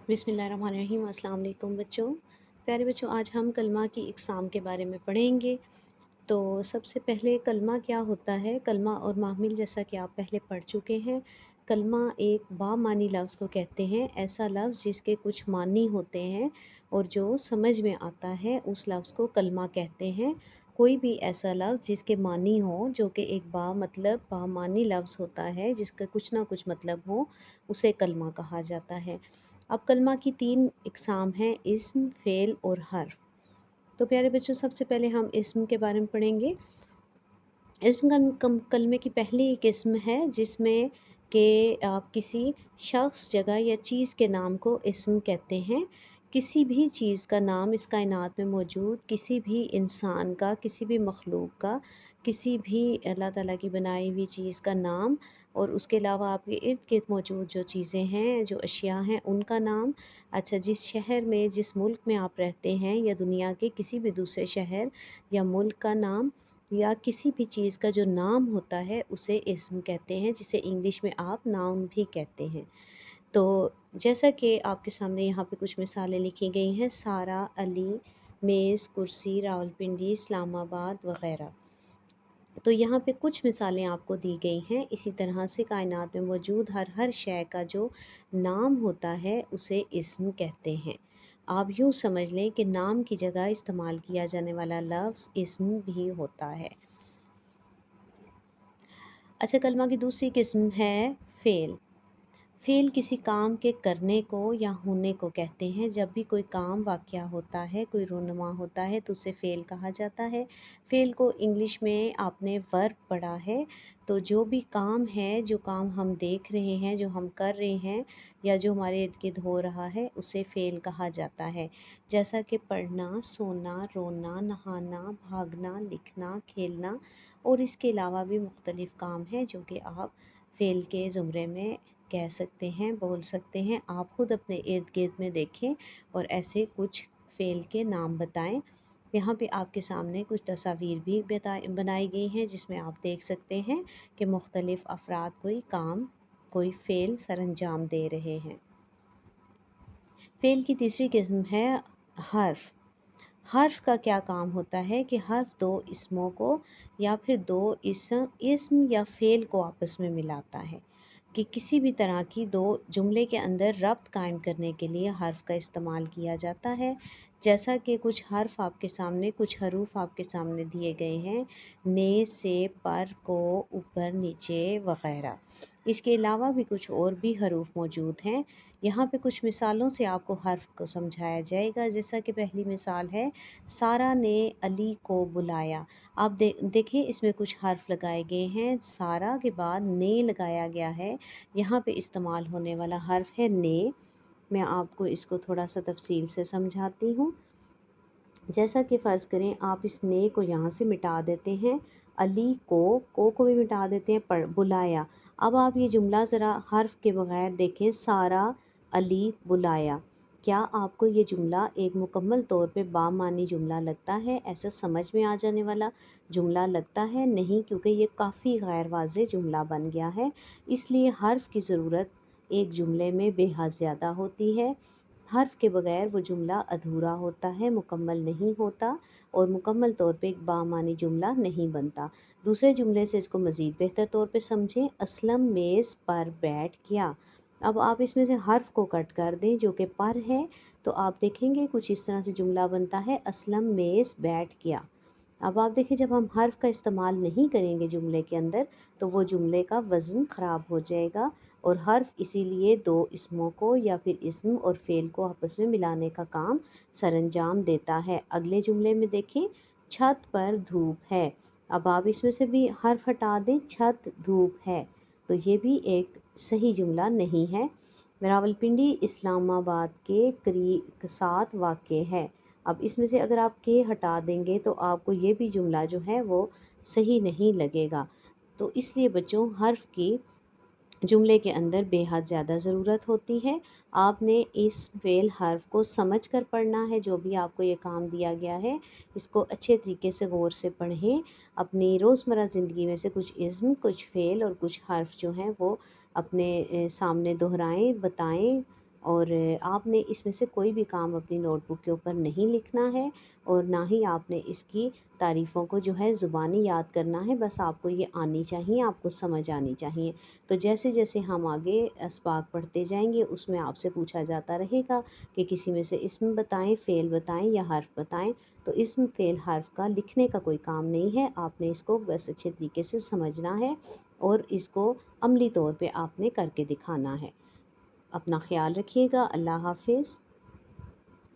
बिस्मिल्लाहिर्रहमानिर्रहीम। अस्सलाम वालेकुम बच्चों। प्यारे बच्चों, आज हम कलमा की इक़साम के बारे में पढ़ेंगे। तो सबसे पहले कलमा क्या होता है? कलमा और महमिल जैसा कि आप पहले पढ़ चुके हैं। कलमा एक बामानी लफ्ज़ को कहते हैं, ऐसा लफ्ज़ जिसके कुछ मानी होते हैं और जो समझ में आता है उस लफ्ज़ को कलमा कहते हैं। कोई भी ऐसा लफ्ज़ जिसके मानी हो, जो कि एक बामानी लफ्ज़ होता है जिसका कुछ ना कुछ मतलब हो, उसे कलमा कहा जाता है। अब कलमा की 3 इक़साम हैं, इस्म, फ़ेल और हर्फ़। तो प्यारे बच्चों, सबसे पहले हम इस्म के बारे में पढ़ेंगे। इस्म कलमे की पहली किस्म है जिसमें कि आप किसी शख्स, जगह या चीज़ के नाम को इस्म कहते हैं। किसी भी चीज़ का नाम इस कायनात में मौजूद किसी भी इंसान का, किसी भी मखलूक का, किसी भी अल्लाह ताला की बनाई हुई चीज़ का नाम और उसके अलावा आपके इर्द-गिर्द मौजूद जो चीज़ें हैं, जो अशिया हैं, उनका नाम। अच्छा, जिस शहर में, जिस मुल्क में आप रहते हैं या दुनिया के किसी भी दूसरे शहर या मुल्क का नाम या किसी भी चीज़ का जो नाम होता है उसे इस्म कहते हैं, जिसे इंग्लिश में आप नाउन भी कहते हैं। तो जैसा कि आपके सामने यहाँ पे कुछ मिसालें लिखी गई हैं, सारा, अली, मेज़, कुर्सी, रावलपिंडी, इस्लामाबाद वग़ैरह। तो यहाँ पे कुछ मिसालें आपको दी गई हैं। इसी तरह से कायनात में मौजूद हर शय का जो नाम होता है उसे इस्म कहते हैं। आप यूँ समझ लें कि नाम की जगह इस्तेमाल किया जाने वाला लफ्ज़ इस्म भी होता है। अच्छा, कलमा की दूसरी किस्म है फ़ेल। फ़ेल किसी काम के करने को या होने को कहते हैं। जब भी कोई काम वाक़या होता है, कोई रूनुमा होता है तो उसे फ़ेल कहा जाता है। फ़ेल को इंग्लिश में आपने वर्ब पढ़ा है, तो जो भी काम है, जो काम हम देख रहे हैं, जो हम कर रहे हैं या जो हमारे इर्द-गिर्द हो रहा है, उसे फ़ेल कहा जाता है। जैसा कि पढ़ना, सोना, रोना, नहाना, भागना, लिखना, खेलना और इसके अलावा भी मुख्तलिफ़ काम हैं जो कि आप फ़ेल के ज़ुमरे में कह सकते हैं, बोल सकते हैं। आप खुद अपने इर्द-गिर्द में देखें और ऐसे कुछ फ़ेल के नाम बताएँ। यहाँ पे आपके सामने कुछ तस्वीर भी बनाई गई हैं जिसमें आप देख सकते हैं कि मुख्तलिफ़ अफ़राद कोई काम, कोई फ़ेल सरअंजाम दे रहे हैं। फ़ेल की तीसरी किस्म है हर्फ़। हर्फ़ का क्या काम होता है कि हर्फ़ दो इसमों को या फिर दो इस्म या फ़ेल को आपस में मिलाता है, कि किसी भी तरह की दो जुमले के अंदर रब्त कायम करने के लिए हर्फ़ का इस्तेमाल किया जाता है। जैसा कि कुछ हर्फ़ आपके सामने, कुछ हरूफ आपके सामने दिए गए हैं, ने, से, पर, को, ऊपर, नीचे वग़ैरह। इसके अलावा भी कुछ और भी हरूफ मौजूद हैं। यहाँ पे कुछ मिसालों से आपको हर्फ़ को समझाया जाएगा। जैसा कि पहली मिसाल है, सारा ने अली को बुलाया। आप देखें, इसमें कुछ हर्फ़ लगाए गए हैं। सारा के बाद ने लगाया गया है। यहाँ पे इस्तेमाल होने वाला हर्फ़ है ने। मैं आपको इसको थोड़ा सा तफ़सील से समझाती हूँ। जैसा कि फ़र्ज़ करें, आप इस ने को यहाँ से मिटा देते हैं, अली को भी मिटा देते हैं, बुलाया। अब आप ये जुमला ज़रा हर्फ़ के बग़ैर देखें, सारा अली बुलाया। क्या आपको ये जुमला एक मुकम्मल तौर पे बामानी जुमला लगता है? ऐसा समझ में आ जाने वाला जुमला लगता है? नहीं, क्योंकि ये काफ़ी गैर वाज़ेह जुमला बन गया है। इसलिए हर्फ़ की ज़रूरत एक जुमले में बेहद ज़्यादा होती है। हर्फ़ के बग़ैर वो जुमला अधूरा होता है, मुकम्मल नहीं होता और मुकम्मल तौर पे एक बामानी जुमला नहीं बनता। दूसरे जुमले से इसको मज़ीद बेहतर तौर पे समझें, असलम मेज़ पर बैठ गया। अब आप इसमें से हर्फ़ को कट कर दें जो कि पर है, तो आप देखेंगे कुछ इस तरह से जुमला बनता है, असलम मेज़ बैठ गया। अब आप देखिए, जब हम हर्फ़ का इस्तेमाल नहीं करेंगे जुमले के अंदर तो वो जुमले का वज़न ख़राब हो जाएगा। और हर्फ़ इसीलिए दो इसमों को या फिर इस्म और फ़ेल को आपस में मिलाने का काम सरअंजाम देता है। अगले जुमले में देखें, छत पर धूप है। अब आप इसमें से भी हर्फ़ हटा दें, छत धूप है, तो ये भी एक सही जुमला नहीं है। रावलपिंडी इस्लामाबाद के करीब साथ वाक़ है। अब इसमें से अगर आप के हटा देंगे तो आपको ये भी जुमला जो है वो सही नहीं लगेगा। तो इसलिए बच्चों, हर्फ़ की जुमले के अंदर बेहद ज़्यादा ज़रूरत होती है। आपने इस फ़ेल हर्फ़ को समझ कर पढ़ना है। जो भी आपको ये काम दिया गया है, इसको अच्छे तरीके से गौर से पढ़ें। अपनी रोज़मर्रा ज़िंदगी में से कुछ इस्म, कुछ फ़ेल और कुछ हर्फ़ जो हैं वो अपने सामने दोहराएं, बताएं اور آپ نے اس میں سے کوئی بھی کام اپنی نوٹ بک کے اوپر نہیں لکھنا ہے، اور نہ ہی آپ نے اس کی تعریفوں کو جو ہے زبانی یاد کرنا ہے، بس آپ کو یہ آنی چاہیے، آپ کو سمجھ آنی چاہیے۔ تو جیسے جیسے ہم آگے اسباق پڑھتے جائیں گے اس میں آپ سے پوچھا جاتا رہے گا کہ کسی میں سے اسم بتائیں، فعل بتائیں یا حرف بتائیں۔ تو اسم، فعل، حرف کا لکھنے کا کوئی کام نہیں ہے، آپ نے اس کو بس اچھے طریقے سے سمجھنا ہے اور اس کو عملی طور پہ آپ نے کر کے دکھانا ہے۔ اپنا خیال رکھیے گا۔ اللہ حافظ۔